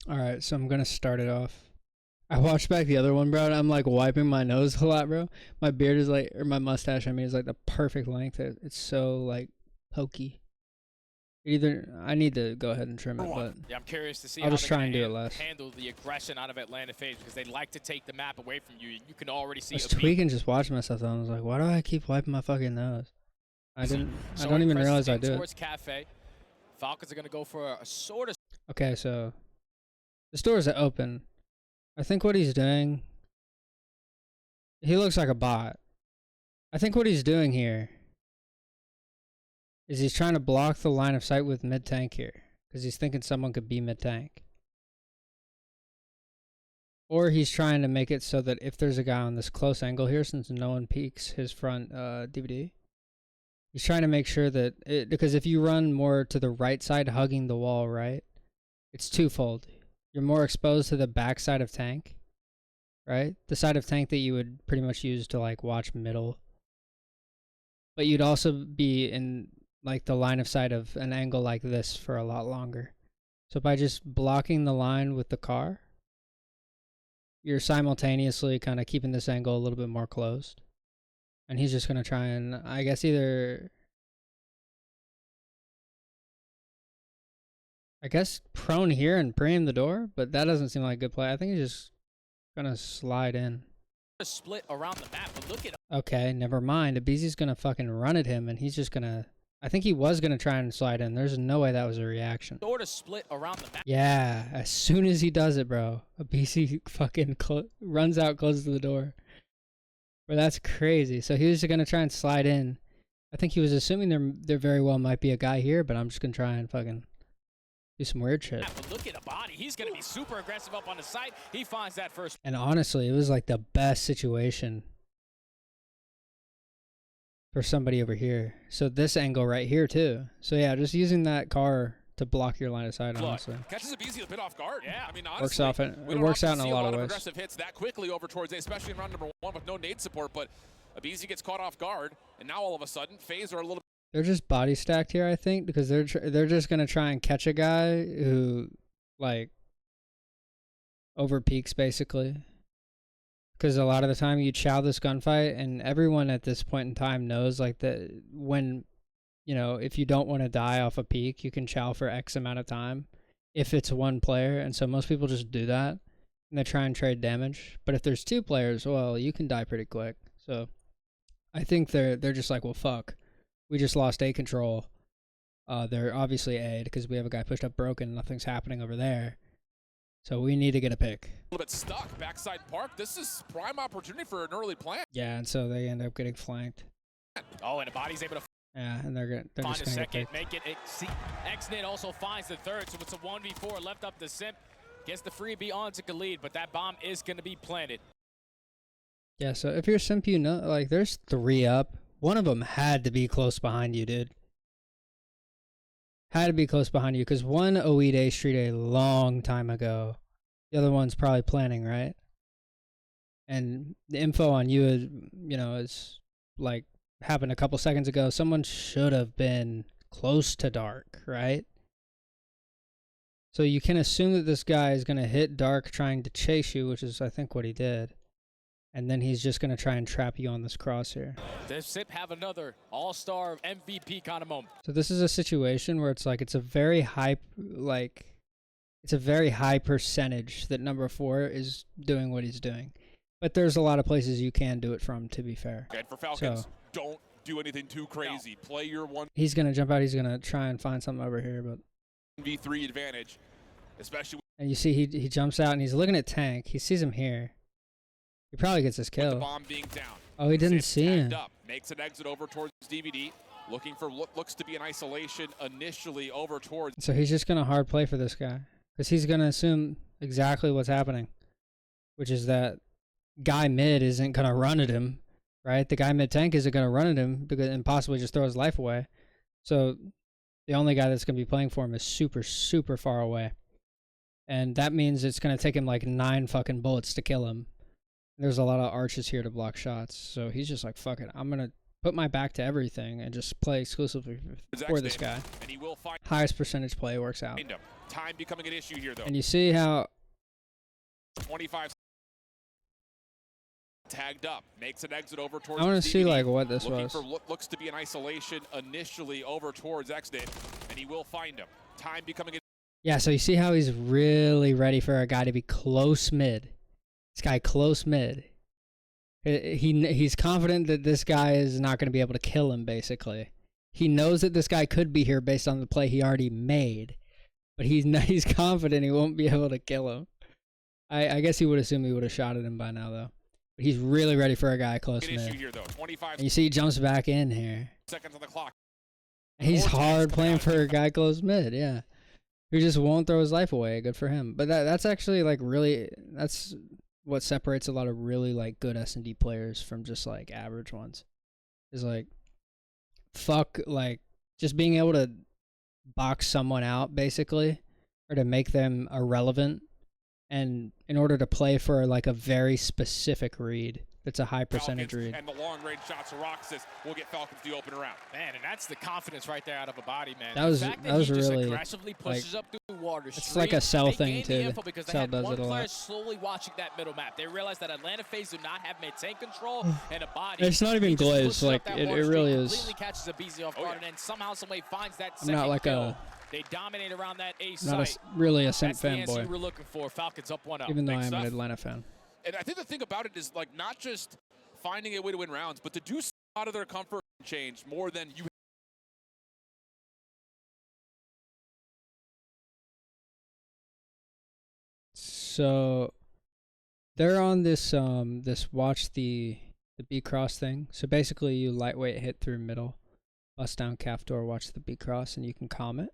Alright, so I'm gonna start it off. I watched back the other one, bro, and I'm like wiping my nose a lot, bro. My beard is like, or my mustache, I mean, is like the perfect length. It's so like pokey. Either I need to go ahead and trim it, but yeah, I'm curious to see I'll how just they're try and do it gonna less. handle the aggression out of Atlanta Faze because they like to take the map away from you. You can already see I was a beat. tweaking just watching myself though. I was like, why do I keep wiping my fucking nose? I don't Showing even presence realize I in do it. towards Cafe. Falcons are gonna go for a sort of. Okay, so this door is open. I think what he's doing, he looks like a bot. I think what he's doing here is he's trying to block the line of sight with mid-tank here because he's thinking someone could be mid-tank. Or he's trying to make it so that if there's a guy on this close angle here, since no one peeks his front DVD, he's trying to make sure that, because if you run more to the right side hugging the wall, right, it's twofold. You're more exposed to the back side of tank, right? The side of tank that you would pretty much use to like watch middle. But you'd also be in like the line of sight of an angle like this for a lot longer. So by just blocking the line with the car, you're simultaneously kind of keeping this angle a little bit more closed. And he's just going to try and, I guess, either, prone here and preem the door, but that doesn't seem like a good play. I think he's just going to slide in. Split around the map, but look at. Okay, never mind. Abizi's going to fucking run at him, and he's just going to, I think he was going to try and slide in. There's no way that was a reaction. Sort of split around the map. Yeah, as soon as he does it, bro, Abizi fucking runs out, closes the door. Bro, that's crazy. So he was just going to try and slide in. I think he was assuming there very well might be a guy here, but I'm just going to try and fucking do some weird shit. But look at the body. He's going to be super aggressive up on the site. He finds that first. And honestly, it was like the best situation for somebody over here. So this angle right here too. So yeah, just using that car to block your line of sight, honestly. Catches Abizi a bit off guard. Yeah. I mean, honestly, it works out in a lot of ways. Aggressive hits that quickly over towards A, especially in round number 1 with no nade support, but Abizi gets caught off guard, and now all of a sudden, Faze are a little. They're just body stacked here, I think, because they're just gonna try and catch a guy who, like, over peaks basically. Because a lot of the time you chow this gunfight, and everyone at this point in time knows like that when, you know, if you don't want to die off a peak, you can chow for X amount of time if it's one player, and so most people just do that and they try and trade damage. But if there's two players, well, you can die pretty quick. So I think they're just like, well, fuck. We just lost A control. They're obviously A'd because we have a guy pushed up broken. Nothing's happening over there. So we need to get a pick. A little bit stuck backside park. This is prime opportunity for an early plant. Yeah, and so they end up getting flanked. Oh, and the body's able to Yeah, and they're find just a gonna second, get make it. X-Nit also finds the third, so it's a 1v4 left up the Simp. Gets the freebie onto Khalid, but that bomb is going to be planted. Yeah, so if you're Simp, you know, like, there's 3 up. One of them had to be close behind you, dude. Had to be close behind you, because one OE'd A Street a long time ago. The other one's probably planning, right? And the info on you is, you know, is like happened a couple seconds ago. Someone should have been close to dark, right? So you can assume that this guy is going to hit dark trying to chase you, which is, I think, what he did. And then he's just going to try and trap you on this crosshair. Does Simp have another all-star MVP kind of moment? So this is a situation where it's like, it's a very high, like, it's a very high percentage that number 4 is doing what he's doing. But there's a lot of places you can do it from, to be fair. And for Falcons, So, don't do anything too crazy. No. Play your 1v3 he's going to jump out. He's going to try and find something over here. But advantage, especially. And you see he jumps out and he's looking at tank. He sees him here. He probably gets his kill. With the bomb being down. Oh, he didn't see him. Up, makes an exit over towards DVD, looking for what looks to be an isolation initially over towards. So he's just going to hard play for this guy. Because he's going to assume exactly what's happening. Which is that guy mid isn't going to run at him. Right? The guy mid tank isn't going to run at him and possibly just throw his life away. So the only guy that's going to be playing for him is super, super far away. And that means it's going to take him like 9 fucking bullets to kill him. There's a lot of arches here to block shots. So he's just like, fuck it. I'm going to put my back to everything and just play exclusively for this guy. And he will find Highest percentage play works out. time becoming an issue here, though. And you see how 25 tagged up, makes an exit over towards. I want to see like what this looking was. for looks to be an isolation initially over towards Xnit, and he will find him. Time becoming. Yeah, so you see how he's really ready for a guy to be close mid. This guy close mid. He's confident that this guy is not going to be able to kill him. Basically, he knows that this guy could be here based on the play he already made, but he's confident he won't be able to kill him. I guess he would assume he would have shot at him by now though. But he's really ready for a guy close mid. Here, though. 25 and you see he jumps back in here. Seconds on the clock. And he's hard playing for a guy close mid, yeah. Who just won't throw his life away. Good for him. But that's actually like really, that's what separates a lot of really like good S&D players from just like average ones. Is like, fuck, like just being able to box someone out basically, or to make them irrelevant. And in order to play for like a very specific read, that's a high percentage read. And the long range shots of Roxas will get Falcons the open round. Man, and that's the confidence right there out of a body, man. That was the fact that was he just really aggressively pushes up through water. It's like a Cell thing too. Because Cell they had does one it a player lot. slowly watching that middle map. They realized that Atlanta Faze do not have mid-tank control and a body. It's not even He just glazed. pushes Like up that it water really stream, is. Completely catches a BZ off guard, and then somehow, some way finds that I'm second not like kill. a. They dominate around that A Not site. really a Simp That's the answer you fanboy. were looking for. Falcons up 1-0. Even though Big I am stuff. an Atlanta fan. And I think the thing about it is like not just finding a way to win rounds, but to do out of their comfort change more than you. So they're on this this watch the B cross thing. So basically you lightweight hit through middle, bust down calf door, watch the B cross, and you can calm it.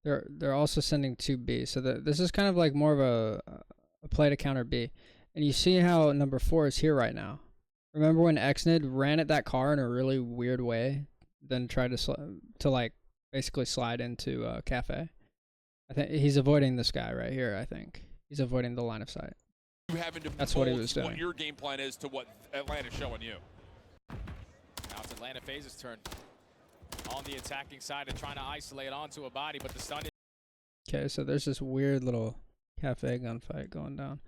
They're also sending 2B. So this is kind of like more of a play to counter B. And you see how number 4 is here right now. Remember when Xnid ran at that car in a really weird way, then tried to like basically slide into Cafe? I think he's avoiding this guy right here. I think he's avoiding the line of sight. You having to That's what he was doing. What your game plan is to what Atlanta's showing you. Now it's Atlanta Faze's turn on the attacking side and trying to isolate onto a body, but the stun is. Okay, so there's this weird little Cafe gunfight going down.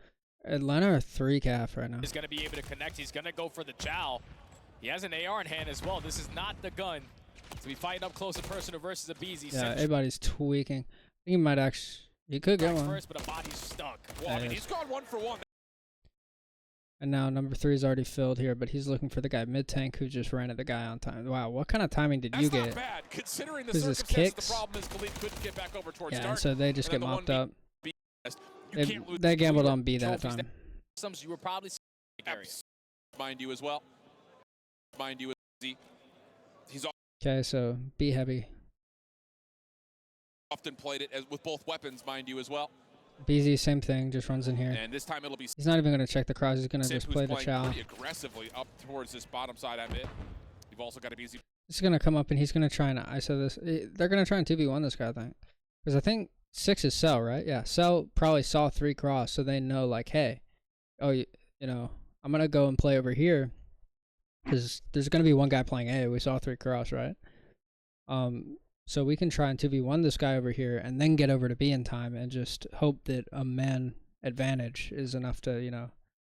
Atlanta are 3 calf right now. He's going to be able to connect. He's going to go for the chow. He has an AR in hand as well. This is not the gun to be fighting up close and personal versus a BZ. Yeah, everybody's tweaking. I think he might actually. He could get one. First, but a body's stuck. Well, I mean, he's gone 1 for 1. And now number 3 is already filled here, but he's looking for the guy mid tank who just ran at the guy on time. Wow, what kind of timing did you get? That's not bad, considering the Who's this, circumstance. Kicks? The problem is Khalid couldn't get back over towards Yeah, start. and so they just get mopped up. They They gambled on B that time. You were probably mind you as well. Mind you, he's Okay, so B heavy. often played it as with both weapons, mind you as well. BZ, same thing, just runs in here. And this time it'll be. He's not even going to check the cross. He's going to Simp, just who's play the playing chow. pretty aggressively up towards this bottom side of it. You've also got a BZ. He's going to come up and he's going to try and ISO this. They're going to try and 2v1 this guy, I think. Because I think 6 is Cell, right? Yeah, Cell probably saw 3 cross, so they know, like, hey, oh, you know, I'm going to go and play over here. Because there's going to be one guy playing A. We saw 3 cross, right? So we can try and 2v1 this guy over here and then get over to B in time and just hope that a man advantage is enough to, you know,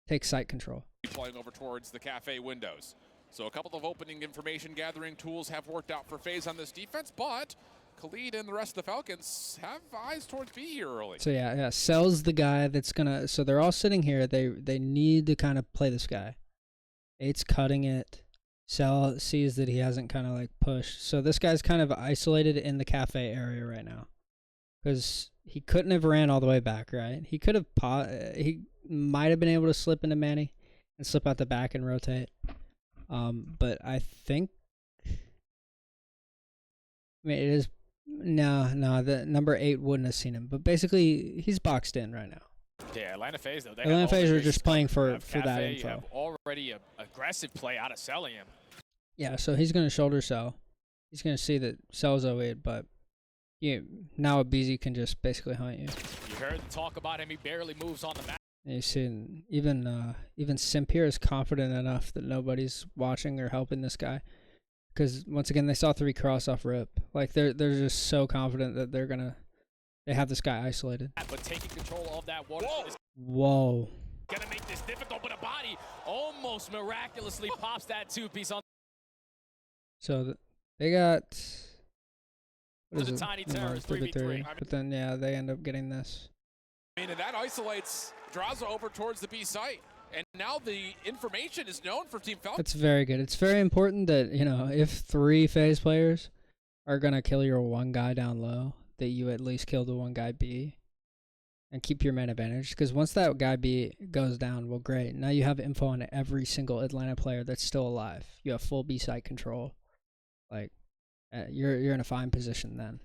take site control. Playing over towards the cafe windows. So a couple of opening information gathering tools have worked out for Faze on this defense, but Khalid and the rest of the Falcons have eyes towards B here early. So yeah, Cell's the guy that's gonna. So they're all sitting here. They need to kind of play this guy. 8's cutting it. Cell sees that he hasn't kind of like pushed. So this guy's kind of isolated in the cafe area right now, because he couldn't have ran all the way back, right? He could have. He might have been able to slip into Manny and slip out the back and rotate. But I think. I mean, it is. No, the number 8 wouldn't have seen him. But basically, he's boxed in right now. Yeah, Atlanta Faze, though. Atlanta Faze are just playing for that info. You have already an aggressive play out of selling him. Yeah, so he's going to shoulder Cell. He's going to see that Cell's 08, but now a BZ can just basically hunt you. You heard the talk about him. He barely moves on the map. And you see, even Simp here is confident enough that nobody's watching or helping this guy, because once again they saw 3 cross off rip. Like they're just so confident that they have this guy isolated. But taking control of that water is Whoa. gonna make this difficult, but a body almost miraculously pops that 2-piece on. So they got To the Tiny Terrors, 3v3. But then yeah, they end up getting this. I mean, and that isolates Draza over towards the B site. And now the information is known for Team Falcons. That's very good. It's very important that, you know, if 3 Faze players are going to kill your 1 guy down low, that you at least kill the 1 guy B and keep your man advantage. Because once that guy B goes down, well, great. Now you have info on every single Atlanta player that's still alive. You have full B site control. Like, you're in a fine position then.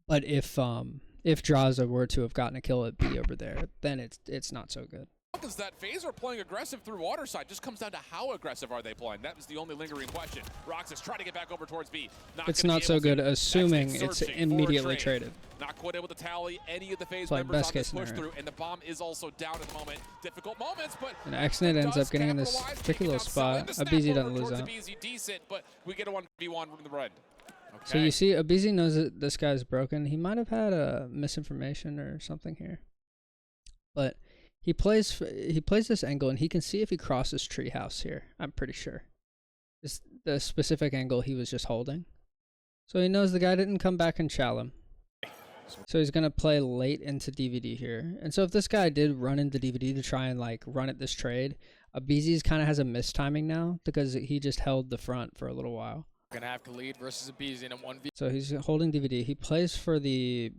But if Draza were to have gotten a kill at B over there, then it's not so good. Falcons, that Faze are playing aggressive through water side. Just comes down to how aggressive are they playing. That was the only lingering question. Roxas trying to get back over towards B. It's not so good, assuming it's immediately traded. Not quite able to tally any of the Faze Like members best on case this push scenario. through, and the bomb is also down at the moment. Difficult moments, but And Xnet ends up getting in this capitalize, tricky taking little out Sully. spot. The snap Abizi over doesn't lose towards out. Abizi, decent, but we get a 1v1 from the red. Okay. So you see, Abizi knows that this guy's broken. He might have had a misinformation or something here, but he plays this angle, and he can see if he crosses treehouse here. I'm pretty sure. It's the specific angle he was just holding, so he knows the guy didn't come back and chow him. So he's gonna play late into DVD here, and so if this guy did run into DVD to try and like run at this trade, Abizi's kind of has a mistiming now because he just held the front for a little while. Gonna have Khalid versus Abizi in a 1v1. So he's holding DVD. He plays for the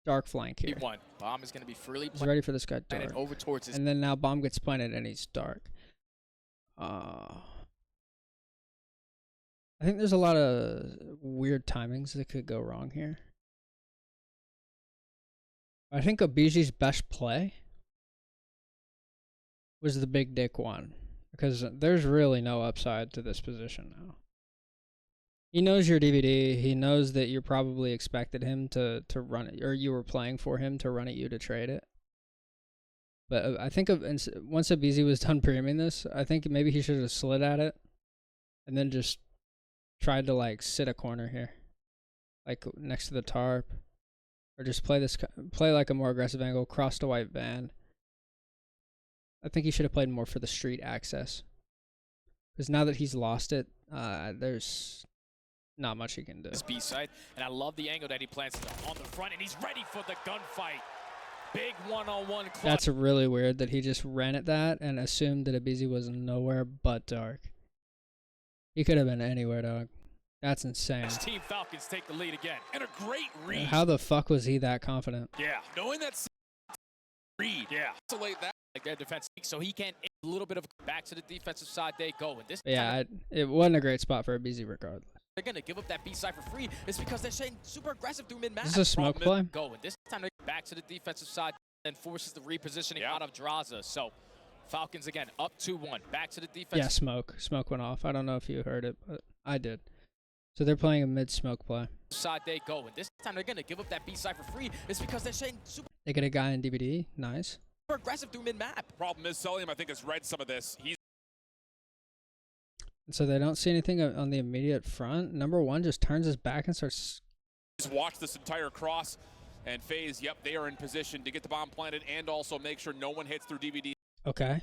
dark flank here. Bomb is gonna be freely He's ready for this guy dark. over towards his. And then now bomb gets planted and he's dark. I think there's a lot of weird timings that could go wrong here. I think Abizi's best play was the big dick one, because there's really no upside to this position now. He knows your DVD. He knows that you probably expected him to run it, or you were playing for him to run at you to trade it. But I think once Abizi was done preeming this, I think maybe he should have slid at it and then just tried to like sit a corner here, like next to the tarp, or just play like a more aggressive angle, cross to white van. I think he should have played more for the street access, because now that he's lost it, there's not much he can do. This B side, and I love the angle that he plants on the front, and he's ready for the gunfight. Big one-on-one clutch. That's really weird that he just ran at that and assumed that Abizi was nowhere but dark. He could have been anywhere, dog. That's insane. Team Falcons take the lead again. And a great read. How the fuck was he that confident? Yeah. Knowing that read. Yeah. Isolate that. Like their defense, so he can a little bit of back to the defensive side. They go, and this Yeah, it wasn't a great spot for Abizi regardless. they're gonna give up that B side for free. It's because they're staying super aggressive through mid-map. This is a smoke play. Go, and this time they back to the defensive side and forces the repositioning out of Draza. So Falcons again up 2-1, back to the defense. Yeah, smoke went off. I don't know if you heard it, but I did. So they're playing a mid smoke play. Side they go, and this time they're gonna give up that B side for free. It's because they're staying super They get a guy in DVD. Nice. aggressive through mid-map. Problem is, Selim, I think, has read some of this. He's And so they don't see anything on the immediate front. Number one just turns his back and starts. watched this entire cross. And Faze, yep, they are in position to get the bomb planted and also make sure no one hits through DVD. Okay.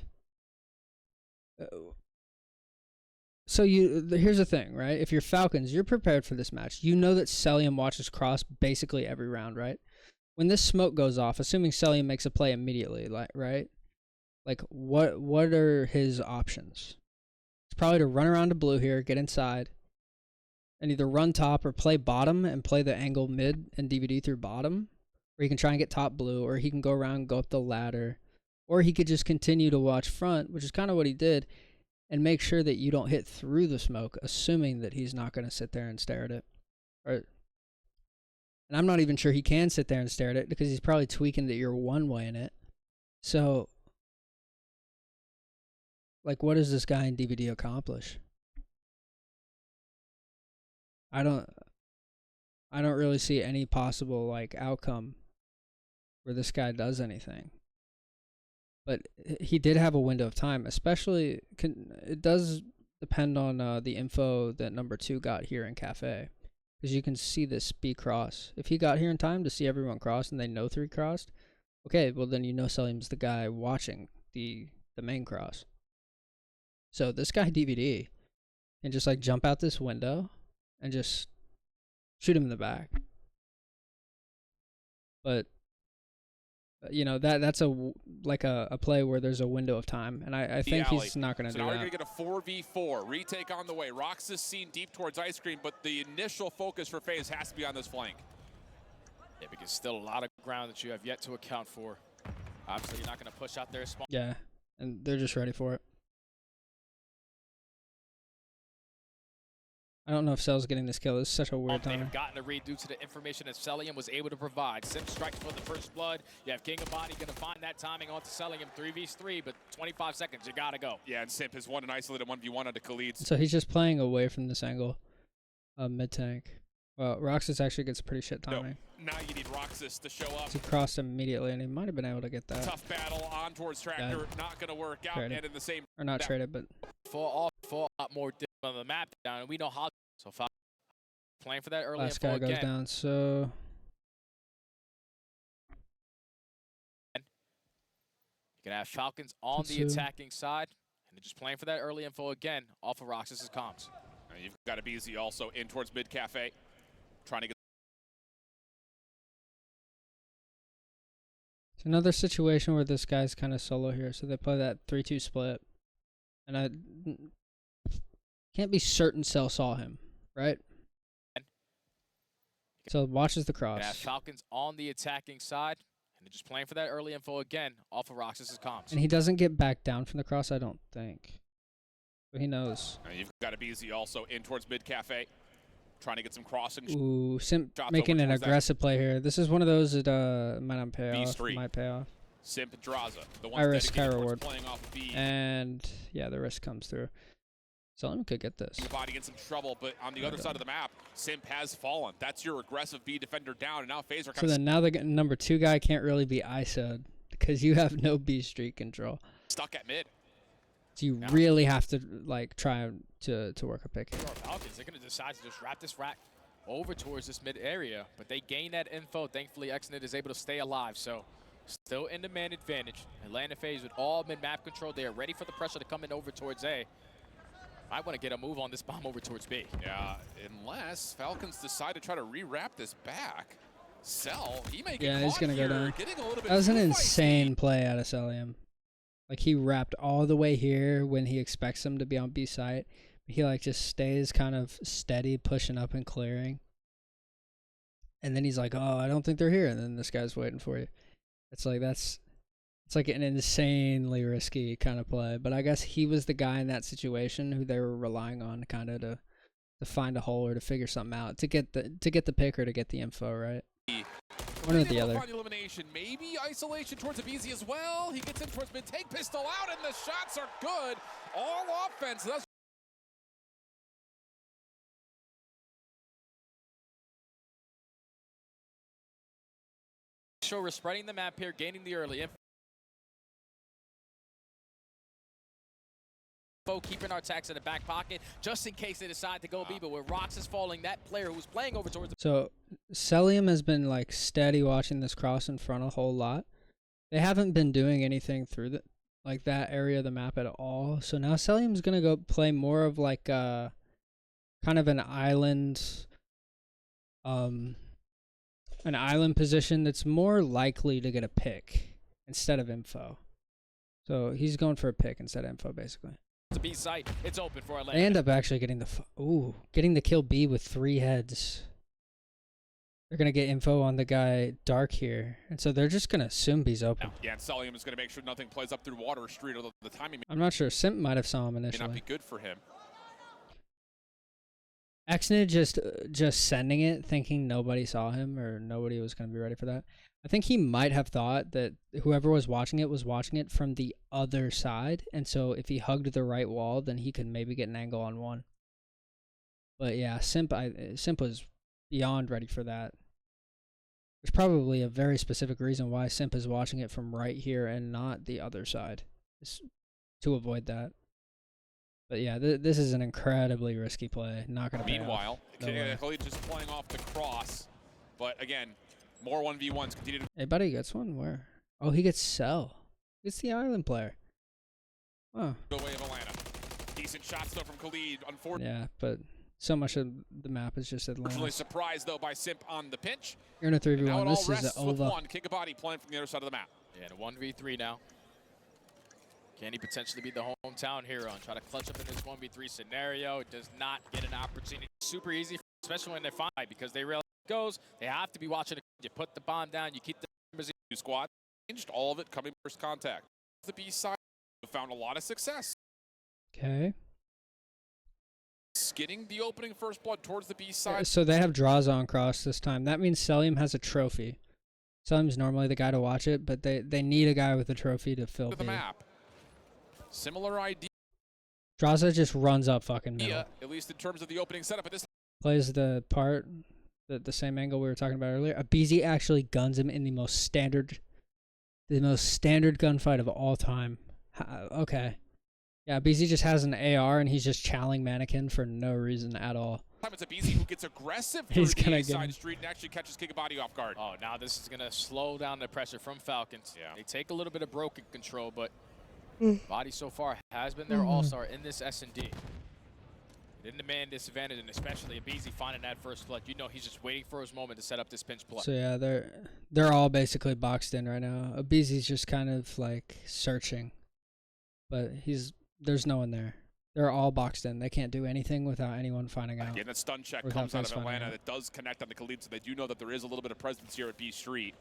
So here's the thing, right? If you're Falcons, you're prepared for this match. You know that Celium watches cross basically every round, right? When this smoke goes off, assuming Celium makes a play immediately, right? Like, what are his options? It's probably to run around to blue here, get inside, and either run top or play bottom and play the angle mid and DVD through bottom. Or he can try and get top blue, or he can go around and go up the ladder. Or he could just continue to watch front, which is kind of what he did, and make sure that you don't hit through the smoke, assuming that he's not going to sit there and stare at it. And I'm not even sure he can sit there and stare at it, because he's probably tweaking that you're one-way in it. So, like, what does this guy in DVD accomplish? I don't really see any possible, like, outcome where this guy does anything. but he did have a window of time. Especially, it does depend on the info that number 2 got here in Cafe, because you can see this B cross. If he got here in time to see everyone cross and they know 3 crossed, okay, well then you know Selim's the guy watching the main cross. So this guy DVD can just like jump out this window and just shoot him in the back. But you know, that's a play where there's a window of time, and I think he's not going to do that. So now we're going to get a 4v4 retake on the way. Roxas seen deep towards ice cream, but the initial focus for Faze has to be on this flank. Yeah, because still a lot of ground that you have yet to account for. Obviously, you're not going to push out their spawn. Yeah, and they're just ready for it. I don't know if Cell's getting this kill. This is such a weird time. They have gotten a read due to the information that Celium was able to provide. Sim strikes for the first blood. You have King of Body going to find that timing onto Celium. 3v3, but 25 seconds. You got to go. Yeah, and Simp has won an isolated 1v1 onto Khalid. So he's just playing away from this angle. Mid-tank. Well, Roxas actually gets pretty shit timing. No. Now you need Roxas to show up. He crossed immediately, and he might have been able to get that. Tough battle on towards Tractor. Not going to work out. Traded. And in the same... Or not traded, but... For a lot more dip on the map down, and we know how... So playing for that early last info guy goes again. down, so... You're going to have Falcons on the attacking side, and they're just playing for that early info again off of Roxas' comms. You've got a BZ also in towards mid cafe, trying to get... It's another situation where this guy's kind of solo here, so they play that 3-2 split. And I can't be certain Cell saw him, right? So watches the cross. Yeah, Falcons on the attacking side, and they're just playing for that early info again off of Roxas' comms. And he doesn't get back down from the cross, I don't think. But he knows. You've got a BZ also in towards mid cafe, trying to get some crossing. Ooh, Simp making an aggressive play here. This is one of those that might not pay off. Might pay off. Simp Draza, the one high risk, high reward. Playing off of B. And yeah, the risk comes through. Selim could get this. Body in some trouble, but on the other side of the map, Simp has fallen. That's your aggressive B defender down, and now Faze are kind of... So then now the number 2 guy can't really be ISO'd because you have no B streak control. Stuck at mid. So you really have to like try to work a pick here. Falcons, they're going to decide to just wrap this rack over towards this mid area, but they gain that info. Thankfully, Xnet is able to stay alive, so still in the man advantage. Atlanta Faze with all mid-map control. They are ready for the pressure to come in over towards A. I want to get a move on this bomb over towards B. Yeah, unless Falcons decide to try to re-wrap this back. Cell, he may get yeah, he's going to go down. That was an insane play out of Celium. Like, he wrapped all the way here when he expects him to be on B site. He, like, just stays kind of steady, pushing up and clearing. And then he's like, oh, I don't think they're here. And then this guy's waiting for you. It's like, it's like an insanely risky kind of play. But I guess he was the guy in that situation who they were relying on kind of to find a hole or to figure something out, to get the pick or to get the info, right? One or the other. Elimination, maybe isolation towards a BZ as well. He gets in towards mid, take pistol out, and the shots are good. All offense. That's sure we're spreading the map here, gaining the early info, keeping our attacks in the back pocket just in case they decide to go B. But with Roxas falling, that player who's playing over towards the... So Celium has been like steady watching this cross in front a whole lot. They haven't been doing anything through that area of the map at all. So now Celium's gonna go play more of like kind of an island position that's more likely to get a pick instead of info. So he's going for a pick instead of info, basically. To B site, it's open for Atlanta. They end up actually getting getting the kill B with 3 heads. They're gonna get info on the guy Dark here, and so they're just gonna assume B's open. Yeah, and Celium is gonna make sure nothing plays up through Water Street. Although the timing I'm not sure. Simp might have saw him may initially. not be good for him. Xnid just sending it, thinking nobody saw him or nobody was gonna be ready for that. I think he might have thought that whoever was watching it from the other side, and so if he hugged the right wall, then he could maybe get an angle on one. But yeah, Simp was beyond ready for that. There's probably a very specific reason why Simp is watching it from right here and not the other side. Just to avoid that. But yeah, this is an incredibly risky play. Not going to pay off. Meanwhile, No way. Khalid just playing off the cross. But again, more 1v1s continue to... Hey, buddy gets one? Where? Oh, he gets Cell. It's the island player. Oh. The way of Atlanta. Decent shots, though, from Khalid. Unfortunately, Yeah, but so much of the map is just Atlanta. surprised, though, by Simp on the pinch. You're in a And now 3v1. it all This is rests with over. one. Kigabati playing from the other side of the map. Yeah, and a 1v3 now. Can he potentially be the hometown hero and try to clutch up in this 1v3 scenario? It does not get an opportunity. Super easy, especially when they find, because they realize it goes. They have to be watching it. You put the bomb down, you keep the numbers in. Two squad changed, all of it coming first contact. The B side found a lot of success. Okay. Getting the opening first blood towards the B side. So they have draws on cross this time. That means Selim has a trophy. Selim's normally the guy to watch it, but they need a guy with a trophy to fill To the B. map. Similar idea, Draza just runs up fucking middle. at least in terms of the opening setup. But this Plays the part, the same angle we were talking about earlier. Abizi actually guns him in the most standard gunfight of all time. Okay. Yeah, Abizi just has an AR and he's just chowing Mannequin for no reason at all. time it's Abizi who gets aggressive He's through gonna the get him. side street and actually catches Kigabati off guard. Oh, now this is going to slow down the pressure from Falcons. Yeah. They take a little bit of broken control, but Body so far has been their all-star in this S&D. They didn't demand disadvantage, and especially Abizi finding that first flood. You know he's just waiting for his moment to set up this pinch play. So yeah, they're all basically boxed in right now. Abizi's just kind of like searching, but there's no one there. They're all boxed in. They can't do anything without anyone finding out. Again, that stun check Without comes out Faze of finding Atlanta. out. That does connect on the Khalid, so they do know that there is a little bit of presence here at B Street.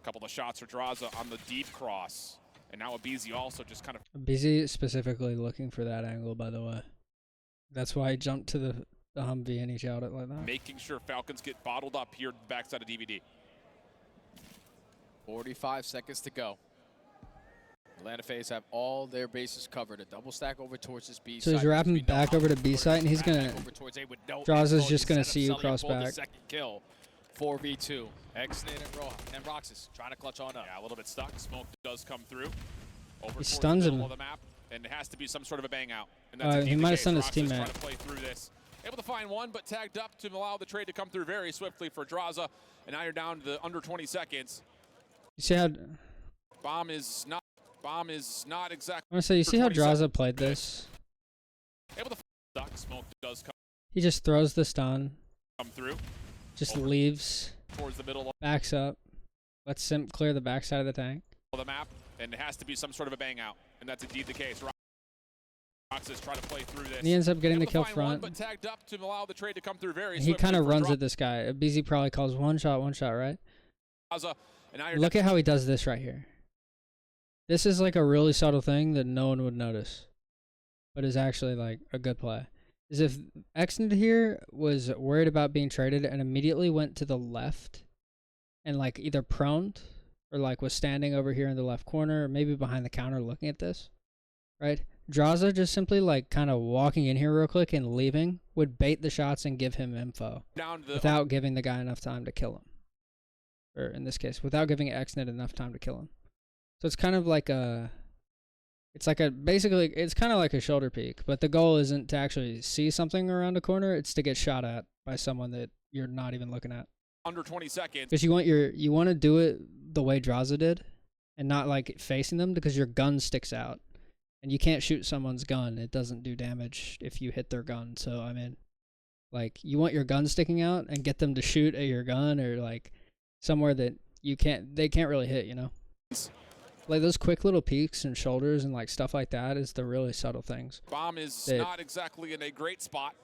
A couple of shots for Draza on the deep cross. And now Abizi also just kind of... Abizi specifically looking for that angle, by the way. That's why he jumped to the Humvee and he shot it like that. making sure Falcons get bottled up here at the backside of DVD. 45 seconds to go. Atlanta Faze have all their bases covered. A double stack over towards this B So side. he's wrapping back over to B side, and he's gonna. Draza's just gonna see you cross back. Second kill. 4v2. X-Nate and Roxas trying to clutch on up. Yeah, a little bit stuck. Smoke does come through. Over He towards stuns the middle him. of the map, and it has to be some sort of a bang out. And that's indeed He the might have case. stunned his Roxas teammate. trying to play through this. Able to find one, but tagged up to allow the trade to come through very swiftly for Draza. And now you're down to the under 20 seconds. You see how? Bomb is not exactly. I want to say, you for see how 20 seconds. Draza played this? Able to find stuck. Smoke does He just throws the stun, come through just Over. leaves, towards the middle backs up, lets Simp clear the backside of the tank. of the map, and it has to be some sort of a bang out. And that's indeed the case. Roxas trying to play through this. And he ends up getting the Able to kill find one, front. but tagged up to allow the trade to come through very He swiftly kind of for runs at this guy. Abizi probably calls one shot, right? Draza. And now you're Look at how he does this right here. This is like a really subtle thing that no one would notice, but is actually like a good play. Is if Xnid here was worried about being traded and immediately went to the left and like either proned or like was standing over here in the left corner or maybe behind the counter looking at this, right? Draza just simply like kind of walking in here real quick and leaving would bait the shots and give him info down to the without giving the guy enough time to kill him. Or in this case, without giving Xnid enough time to kill him. So it's kind of like basically it's kind of like a shoulder peek, but the goal isn't to actually see something around a corner, it's to get shot at by someone that you're not even looking at. under 20 seconds. Because you want to do it the way Draza did and not like facing them, because your gun sticks out. And you can't shoot someone's gun. It doesn't do damage if you hit their gun. So I mean, like, you want your gun sticking out and get them to shoot at your gun or like somewhere that they can't really hit, you know? Like those quick little peeks and shoulders and like stuff like that is the really subtle things. Bomb is That- not exactly in a great spot.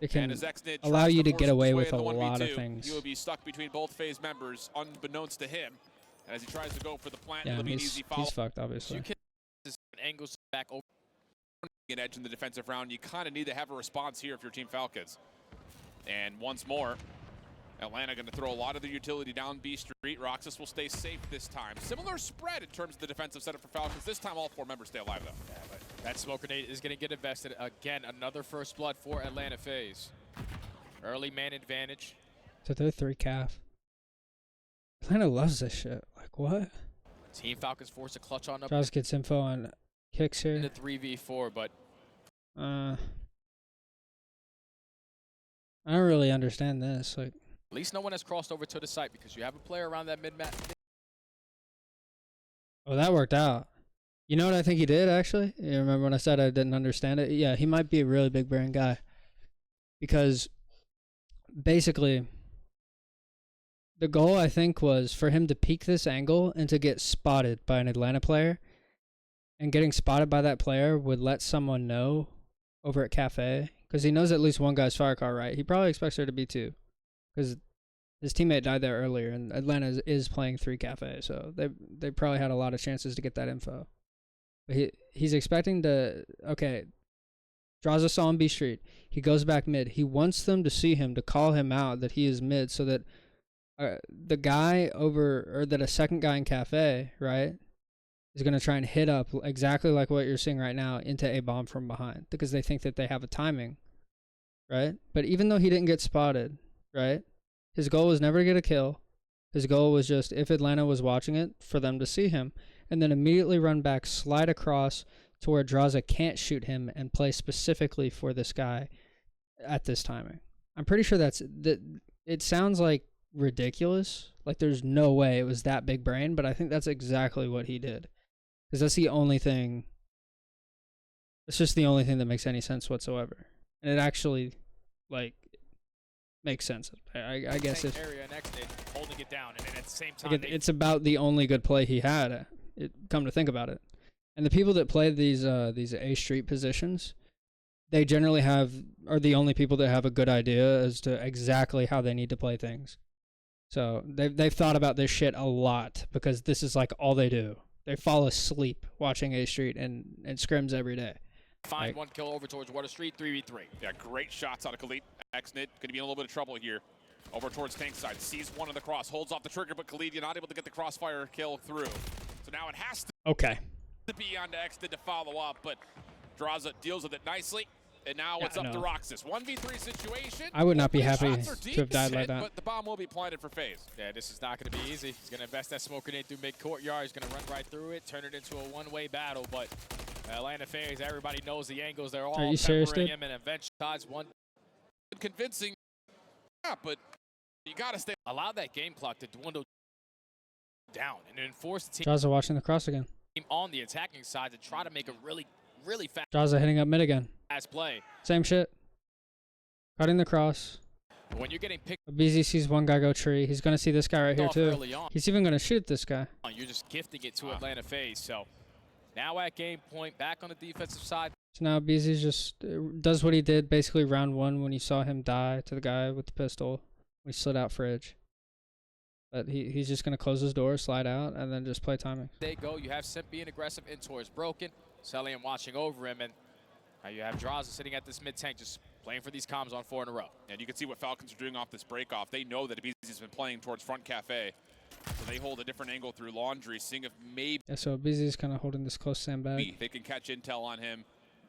It can And as Xnid allow tries you to force get his away way with in a the lot 1v2, of things. He will be stuck between both Faze members, unbeknownst to him. And as he tries to go for the plant, Yeah, it'll and be an he's easy follow. fucked, obviously. Angles back over. An edge in the defensive round. You kind of need to have a response here if you're Team Falcons. And once more, Atlanta going to throw a lot of the utility down B Street. Roxas will stay safe this time. Similar spread in terms of the defensive setup for Falcons. This time all four members stay alive, though. Yeah, but that smoke grenade is going to get invested. Again, another first blood for Atlanta Faze. Early man advantage. So they're 3 calf. Atlanta loves this shit. Like, what? Team Falcons forced to clutch on up Jaws gets info on kicks in the here. 3v4, but I don't really understand this. Like, at least no one has crossed over to the site because you have a player around that mid-map. oh, that worked out. You know what I think he did, actually? You remember when I said I didn't understand it? Yeah, he might be a really big brain guy. Because basically, the goal, I think, was for him to peek this angle and to get spotted by an Atlanta player. And getting spotted by that player would let someone know over at Cafe. Because he knows at least one guy's fire car, right? He probably expects there to be two. Because his teammate died there earlier, and Atlanta is playing 3 Cafe. So they probably had a lot of chances to get that info. But he's expecting to, okay, Draza saw him B Street. He goes back mid. He wants them to see him, to call him out that he is mid, so that the guy over, or that a second guy in Cafe, right, is going to try and hit up exactly like what you're seeing right now into a bomb from behind, because they think that they have a timing, right? But even though he didn't get spotted, right, his goal was never to get a kill. His goal was just, if Atlanta was watching it, for them to see him, and then immediately run back, slide across to where Draza can't shoot him, and play specifically for this guy at this timing. I'm pretty sure that it sounds like ridiculous. Like there's no way it was that big brain, but I think that's exactly what he did. Because that's the only thing. It's just the only thing that makes any sense whatsoever. And it actually, like, makes sense. I guess it's area next day, holding it down, and then at the same time, like it's about the only good play he had. Come to think about it, and the people that play these A Street positions, they generally are the only people that have a good idea as to exactly how they need to play things. So they've thought about this shit a lot, because this is like all they do. They fall asleep watching A Street and scrims every day. Find Like, one kill over towards Water Street, 3v3. Yeah, great shots out of Khalid. Exnit going to be in a little bit of trouble here. Over towards tank side. Sees one in the cross. Holds off the trigger, but Khalid, you're not able to get the crossfire kill through. So now it has okay. to be on to Exnit to follow up, but Draza deals with it nicely. And now it's up to Roxas. 1v3 situation. I would not be happy Shots to have died like that. But the bomb will be planted for Faze. Yeah, this is not going to be easy. He's going to invest that smoke grenade through mid-courtyard. He's going to run right through it, turn it into a one-way battle. But Atlanta Faze, everybody knows the angles. They're all peppering him, and eventually shots one. Convincing. Yeah, but you got to stay. Allow that game clock to dwindle down and then force the Draza watching the cross again. team on the attacking side to try to make a really fast Draza hitting up mid again. play. Same shit. Cutting the cross. When you're getting picked BZ sees one guy go tree. He's going to see this guy right here, off too. early on, He's even going to shoot this guy. you're just gifting it to Atlanta Faze. So now at game point, back on the defensive side. So now BZ just does what he did basically round 1 when you saw him die to the guy with the pistol. We slid out fridge. But he's just going to close his door, slide out, and then just play timing. They go. You have Simp being aggressive in towards Broken. Celian watching over him, and now you have Draza sitting at this mid-tank just playing for these comms on 4 in a row. And you can see what Falcons are doing off this break-off. They know that BZ's been playing towards front cafe. So they hold a different angle through laundry, seeing if maybe Yeah, so BZ's kind of holding this close sandbag. they can catch intel on him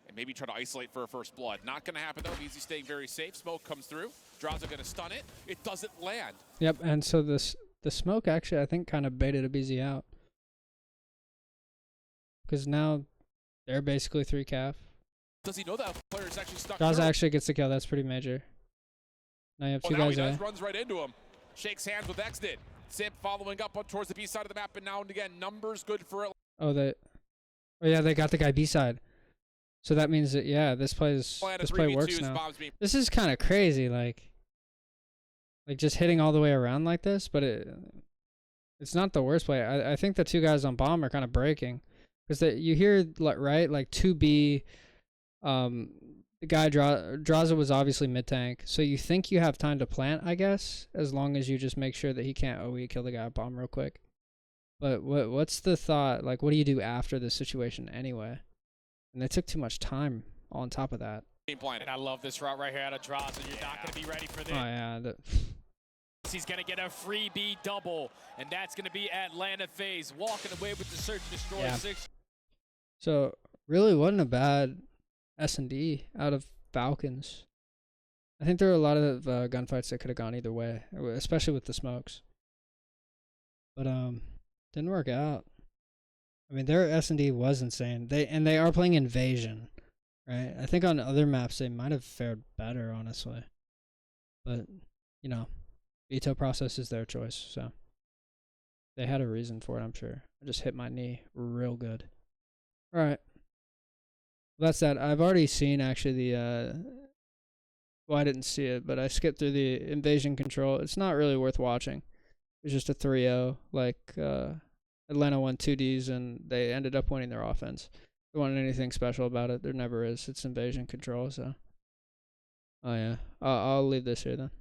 and maybe try to isolate for a first blood. Not going to happen, though. BZ staying very safe. Smoke comes through. Draza going to stun it. It doesn't land. Yep, and so the smoke actually, I think, kind of baited a BZ out. Because now they're basically 3 calf. Does he know that player is actually stuck Draza through? actually gets the kill. That's pretty major. Now you have 2 now guys he does, there. runs right into him. Shakes hands with Exnit. Simp following up towards the B side of the map, and now and again, numbers good for it. Oh, yeah, they got the guy B side. So that means that, yeah, this play works now. This is kind of crazy, like just hitting all the way around like this, but it's not the worst play. I think the 2 guys on bomb are kind of breaking, because you hear, right, like 2B, the guy Draza was obviously mid-tank, so you think you have time to plant, I guess, as long as you just make sure that he can't OE kill the guy at bomb real quick. But what's the thought? Like, what do you do after this situation anyway? And they took too much time on top of that. And I love this route right here out of Draza. You're not going to be ready for this. Oh, yeah. He's going to get a free B double, and that's going to be Atlanta Faze walking away with the search and destroy. Yeah. 6. So, really wasn't a bad S&D out of Falcons. I think there were a lot of gunfights that could have gone either way, especially with the smokes. But didn't work out. I mean, their S&D was insane. They are playing Invasion, right? I think on other maps they might have fared better, honestly. But you know, veto process is their choice, so they had a reason for it, I'm sure. I just hit my knee real good. All right. That's that. I've already seen actually the well, I didn't see it, but I skipped through the invasion control. It's not really worth watching. It was just a 3-0. Like Atlanta won 2Ds and they ended up winning their offense. There wasn't anything special about it. There never is. It's invasion control, so. Oh yeah. I'll leave this here then.